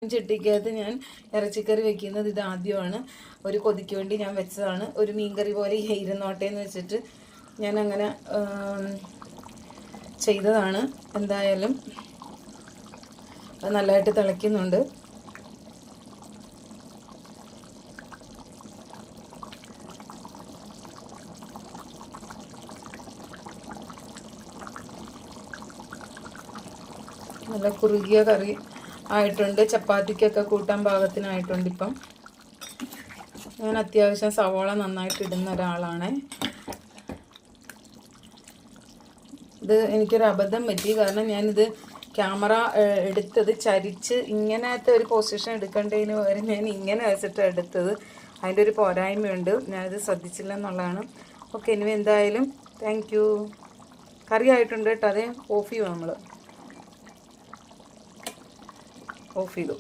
ചട്ടിക്കകത്ത് ഞാൻ ഇറച്ചിക്കറി വെക്കുന്നത് ഇത് ആദ്യമാണ്. ഒരു കൊതിക്ക് വേണ്ടി ഞാൻ വെച്ചതാണ്. ഒരു മീൻകറി പോലെ ഇരുന്നോട്ടെ എന്ന് വെച്ചിട്ട് ഞാൻ അങ്ങനെ ചെയ്തതാണ്. എന്തായാലും അത് നല്ലതായിട്ട് തിളയ്ക്കുന്നുണ്ട്. നല്ല കുറുകിയ കറി ആയിട്ടുണ്ട്. ചപ്പാത്തിക്കൊക്കെ കൂട്ടാൻ പാകത്തിനായിട്ടുണ്ട്. ഇപ്പം ഞാൻ അത്യാവശ്യം സവാള നന്നായിട്ട് ഇടുന്ന ഒരാളാണ്. ഇത് എനിക്കൊരു അബദ്ധം പറ്റി. കാരണം ഞാനിത് ക്യാമറ എടുത്തത് ചരിച്ച് ഇങ്ങനത്തെ ഒരു പൊസിഷൻ എടുക്കേണ്ടതിന് പകരം ഞാൻ ഇങ്ങനെ വെച്ചിട്ട് എടുത്തത്. അതിൻ്റെ ഒരു പോരായ്മയുണ്ട്. ഞാനിത് ശ്രദ്ധിച്ചില്ല എന്നുള്ളതാണ്. ഓക്കെ, ഇനി എന്തായാലും താങ്ക് യു. കറി ആയിട്ടുണ്ട് കേട്ടോ. അതേ ഓഫ് ചെയ്യും, നമ്മൾ ഓഫ് ചെയ്തു.